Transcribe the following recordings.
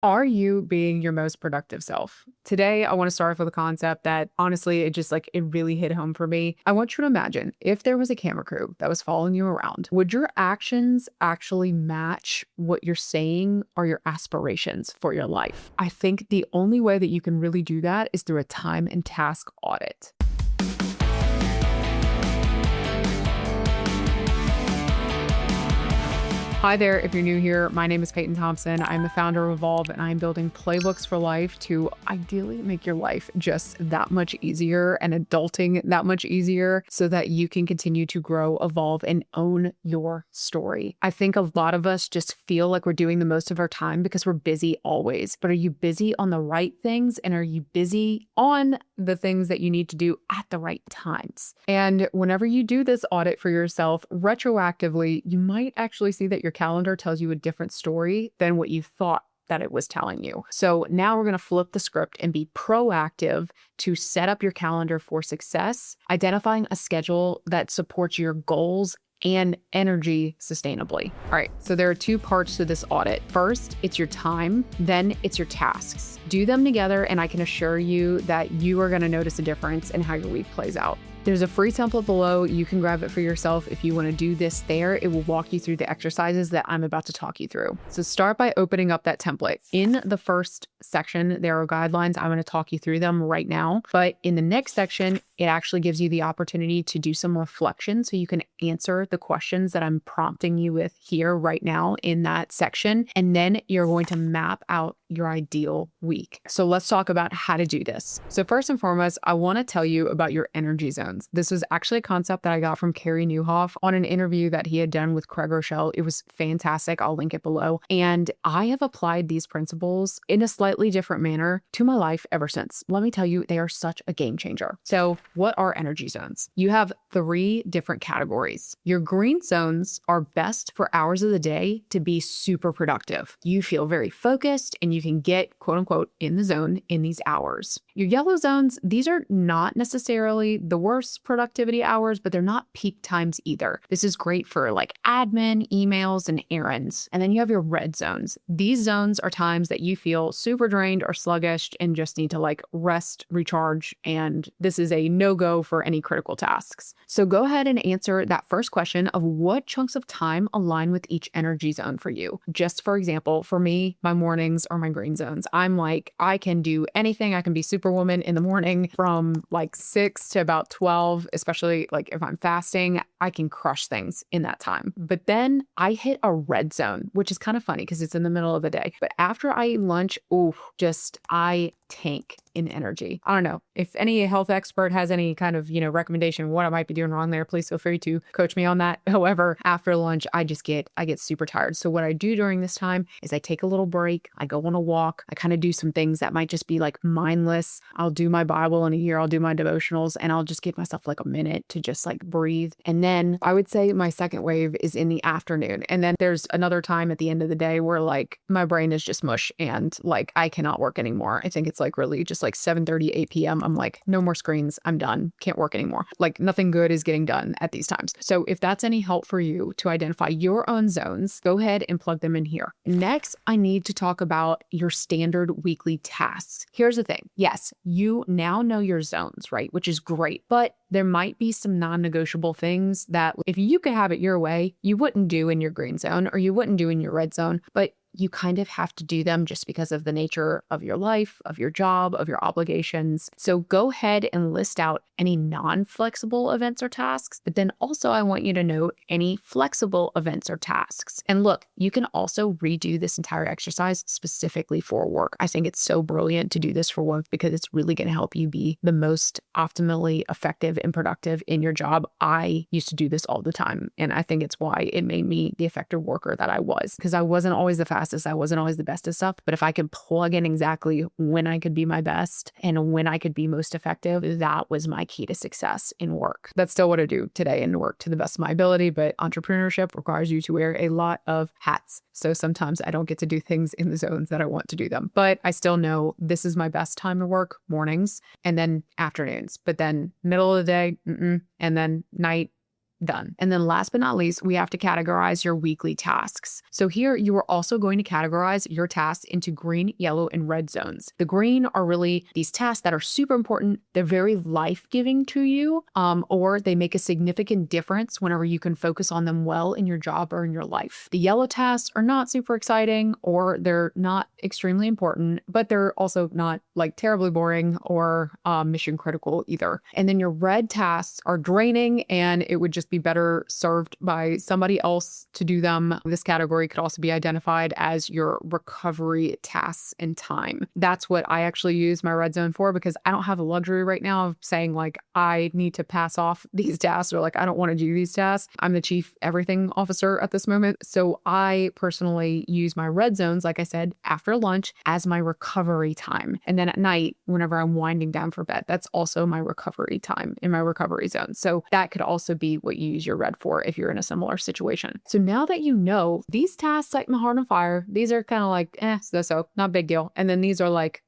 Are you being your most productive self? Today, I want to start with a concept that honestly, it really hit home for me. I want you to imagine if there was a camera crew that was following you around, would your actions actually match what you're saying or your aspirations for your life? I think the only way that you can really do that is through a time and task audit. Hi there, if you're new here, my name is Peyton Thompson. I'm the founder of Avolv, and I'm building playbooks for life to ideally make your life just that much easier and adulting that much easier so that you can continue to grow, evolve, and own your story. I think a lot of us just feel like we're doing the most of our time because we're busy always. But are you busy on the right things? And are you busy on the things that you need to do at the right times? And whenever you do this audit for yourself retroactively, you might actually see that your calendar tells you a different story than what you thought that it was telling you. So now we're going to flip the script and be proactive to set up your calendar for success, identifying a schedule that supports your goals and energy sustainably. All right, so there are two parts to this audit. First, it's your time, then it's your tasks. Do them together, and I can assure you that you are going to notice a difference in how your week plays out. There's a free template below. You can grab it for yourself if you want to do this there. It will walk you through the exercises that I'm about to talk you through. So start by opening up that template. In the first section, there are guidelines. I'm going to talk you through them right now. But in the next section, it actually gives you the opportunity to do some reflection so you can answer the questions that I'm prompting you with here right now in that section. And then you're going to map out your ideal week. So let's talk about how to do this. So first and foremost, I want to tell you about your energy zones. This was actually a concept that I got from Carey Nieuwhof on an interview that he had done with Craig Rochelle. It was fantastic. I'll link it below. And I have applied these principles in a slightly different manner to my life ever since. Let me tell you, they are such a game changer. So what are energy zones? You have 3 different categories. Your green zones are best for hours of the day to be super productive. You feel very focused and you can get quote unquote in the zone in these hours. Your yellow zones, these are not necessarily the worst productivity hours, but they're not peak times either. This is great for like admin, emails, and errands. And then you have your red zones. These zones are times that you feel super drained or sluggish and just need to like rest, recharge, and this is a no-go for any critical tasks. So go ahead and answer that first question of what chunks of time align with each energy zone for you. Just for example, for me, my mornings are my green zones. I'm like, I can do anything. I can be superwoman in the morning from like 6 to about 12, especially like if I'm fasting, I can crush things in that time. But then I hit a red zone, which is kind of funny because it's in the middle of the day. But after I eat lunch, I tank in energy. I don't know if any health expert has any kind of, recommendation what I might be doing wrong there. Please feel free to coach me on that. However, after lunch, I get super tired. So what I do during this time is I take a little break. I go on a walk. I kind of do some things that might just be like mindless. I'll do my Bible in a year. I'll do my devotionals and I'll just give myself like a minute to just like breathe. And then I would say my second wave is in the afternoon. And then there's another time at the end of the day where like my brain is just mush and like I cannot work anymore. I think it's like really just like 7:30, 8 p.m. I'm like, no more screens. I'm done. Can't work anymore. Like nothing good is getting done at these times. So if that's any help for you to identify your own zones, go ahead and plug them in here. Next, I need to talk about your standard weekly tasks. Here's the thing. Yes, you now know your zones, right? Which is great, but there might be some non-negotiable things that if you could have it your way, you wouldn't do in your green zone or you wouldn't do in your red zone, but you kind of have to do them just because of the nature of your life, of your job, of your obligations. So go ahead and list out any non-flexible events or tasks, but then also I want you to note any flexible events or tasks. And look, you can also redo this entire exercise specifically for work. I think it's so brilliant to do this for work because it's really going to help you be the most optimally effective and productive in your job. I used to do this all the time, and I think it's why it made me the effective worker that I was, because I wasn't always the fastest. I wasn't always the best at stuff, but if I could plug in exactly when I could be my best and when I could be most effective, that was my key to success in work. That's still what I do today in work to the best of my ability, but entrepreneurship requires you to wear a lot of hats. So sometimes I don't get to do things in the zones that I want to do them, but I still know this is my best time to work, mornings and then afternoons, but then middle of the day, and then night, done. And then last but not least, we have to categorize your weekly tasks. So here you are also going to categorize your tasks into green, yellow, and red zones. The green are really these tasks that are super important. They're very life-giving to you, or they make a significant difference whenever you can focus on them well in your job or in your life. The yellow tasks are not super exciting, or they're not extremely important, but they're also not like terribly boring or mission critical either. And then your red tasks are draining, and it would just be better served by somebody else to do them. This category could also be identified as your recovery tasks and time. That's what I actually use my red zone for, because I don't have the luxury right now of saying like, I need to pass off these tasks, or like, I don't want to do these tasks. I'm the chief everything officer at this moment. So I personally use my red zones, like I said, after lunch as my recovery time. And then at night, whenever I'm winding down for bed, that's also my recovery time in my recovery zone. So that could also be what you use your red for if you're in a similar situation. So now that you know these tasks light my heart on fire, these are kind of like, so not big deal. And then these are like,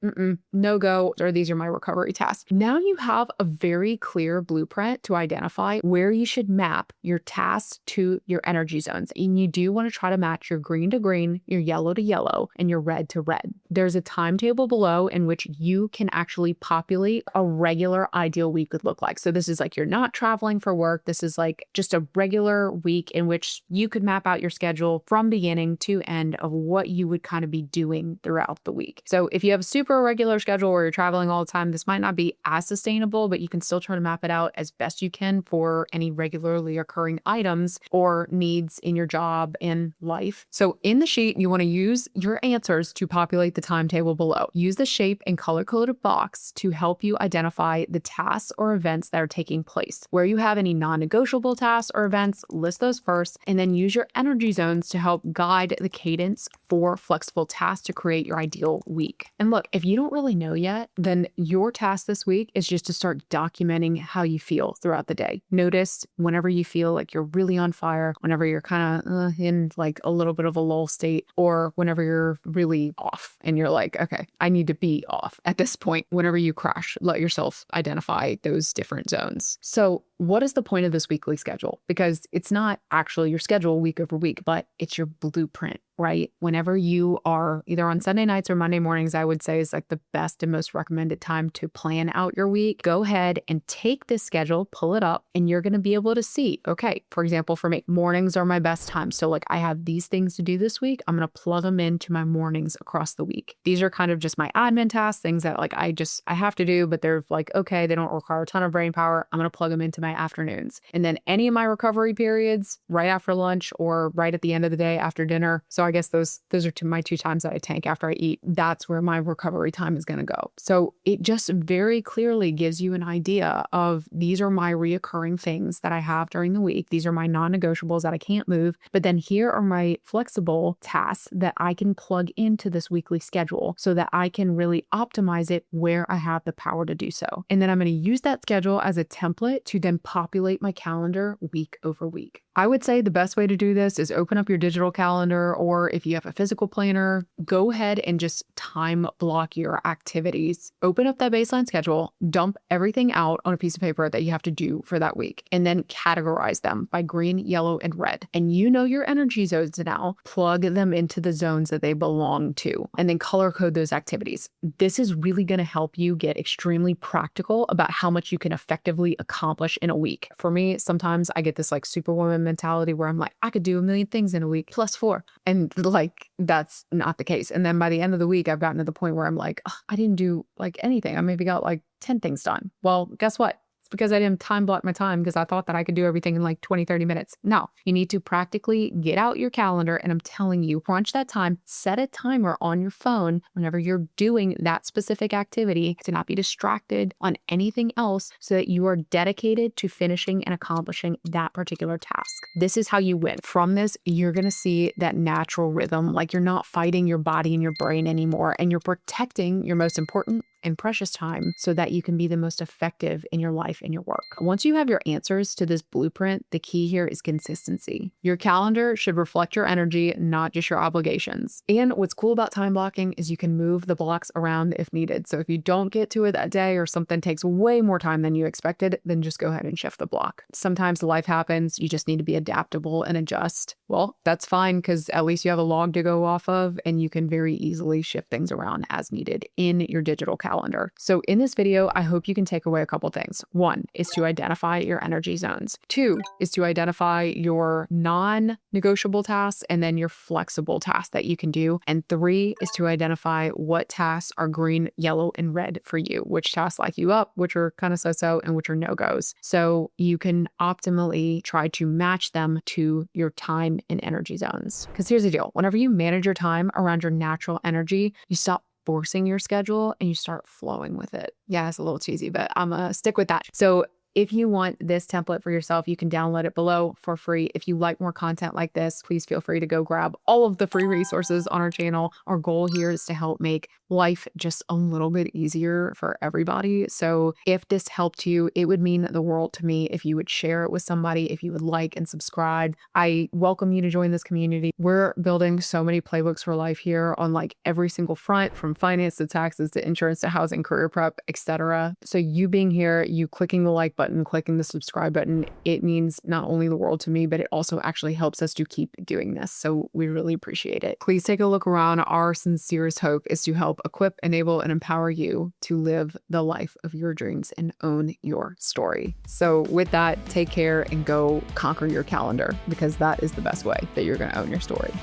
no go, or these are my recovery tasks. Now you have a very clear blueprint to identify where you should map your tasks to your energy zones. And you do want to try to match your green to green, your yellow to yellow, and your red to red. There's a timetable below in which you can actually populate a regular ideal week would look like. So this is like, you're not traveling for work. This is like just a regular week in which you could map out your schedule from beginning to end of what you would kind of be doing throughout the week. So if you have a super irregular schedule where you're traveling all the time, this might not be as sustainable, but you can still try to map it out as best you can for any regularly occurring items or needs in your job and life. So in the sheet, you want to use your answers to populate the timetable below. Use the shape and color-coded box to help you identify the tasks or events that are taking place. Where you have any non-negotiable tasks or events, list those first, and then use your energy zones to help guide the cadence for flexible tasks to create your ideal week. And look, if you don't really know yet, then your task this week is just to start documenting how you feel throughout the day. Notice whenever you feel like you're really on fire, whenever you're kind of in like a little bit of a lull state, or whenever you're really off and you're like, okay, I need to be off at this point. Whenever you crash, let yourself identify those different zones. So what is the point of this weekly schedule? Because it's not actually your schedule week over week, but it's your blueprint, right? Whenever you are either on Sunday nights or Monday mornings, I would say is like the best and most recommended time to plan out your week. Go ahead and take this schedule, pull it up, and you're going to be able to see, okay, for example, for me, mornings are my best time. So like I have these things to do this week. I'm going to plug them into my mornings across the week. These are kind of just my admin tasks, things that like I have to do, but they're like, okay, they don't require a ton of brain power. I'm going to plug them into my afternoons. And then any of my recovery periods right after lunch or right at the end of the day after dinner. So I guess those are my two times that I tank after I eat. That's where my recovery time is going to go. So it just very clearly gives you an idea of these are my reoccurring things that I have during the week. These are my non-negotiables that I can't move. But then here are my flexible tasks that I can plug into this weekly schedule so that I can really optimize it where I have the power to do so. And then I'm going to use that schedule as a template to then populate my calendar week over week. I would say the best way to do this is open up your digital calendar, or if you have a physical planner, go ahead and just time block your activities. Open up that baseline schedule, dump everything out on a piece of paper that you have to do for that week, and then categorize them by green, yellow, and red. And you know your energy zones now, plug them into the zones that they belong to, and then color code those activities. This is really going to help you get extremely practical about how much you can effectively accomplish in a week. For me, sometimes I get this like superwoman mentality where I'm like, I could do a million things in a week plus 4. And like, that's not the case. And then by the end of the week, I've gotten to the point where I'm like, oh, I didn't do like anything. I maybe got like 10 things done. Well, guess what? Because I didn't time block my time because I thought that I could do everything in like 20, 30 minutes. No, you need to practically get out your calendar, and I'm telling you, crunch that time, set a timer on your phone whenever you're doing that specific activity to not be distracted on anything else so that you are dedicated to finishing and accomplishing that particular task. This is how you win. From this, you're going to see that natural rhythm, like you're not fighting your body and your brain anymore, and you're protecting your most important and precious time so that you can be the most effective in your life and your work. Once you have your answers to this blueprint, the key here is consistency. Your calendar should reflect your energy, not just your obligations. And what's cool about time blocking is you can move the blocks around if needed. So if you don't get to it that day or something takes way more time than you expected, then just go ahead and shift the block. Sometimes life happens, you just need to be adaptable and adjust. Well, that's fine because at least you have a log to go off of and you can very easily shift things around as needed in your digital calendar. So in this video, I hope you can take away a couple things. One is to identify your energy zones. Two is to identify your non-negotiable tasks and then your flexible tasks that you can do. And three is to identify what tasks are green, yellow, and red for you, which tasks light you up, which are kind of so-so, and which are no-goes. So you can optimally try to match them to your time and energy zones. Because here's the deal. Whenever you manage your time around your natural energy, you stop forcing your schedule and you start flowing with it. Yeah, it's a little cheesy, but I'm gonna stick with that. So if you want this template for yourself, you can download it below for free. If you like more content like this, please feel free to go grab all of the free resources on our channel. Our goal here is to help make life just a little bit easier for everybody. So if this helped you, it would mean the world to me if you would share it with somebody, if you would like and subscribe. I welcome you to join this community. We're building so many playbooks for life here on like every single front, from finance to taxes to insurance to housing, career prep, etc. So you being here, you clicking the like button, clicking the subscribe button, it means not only the world to me, but it also actually helps us to keep doing this. So we really appreciate it. Please take a look around. Our sincerest hope is to help equip, enable, and empower you to live the life of your dreams and own your story. So with that, take care and go conquer your calendar, because that is the best way that you're going to own your story.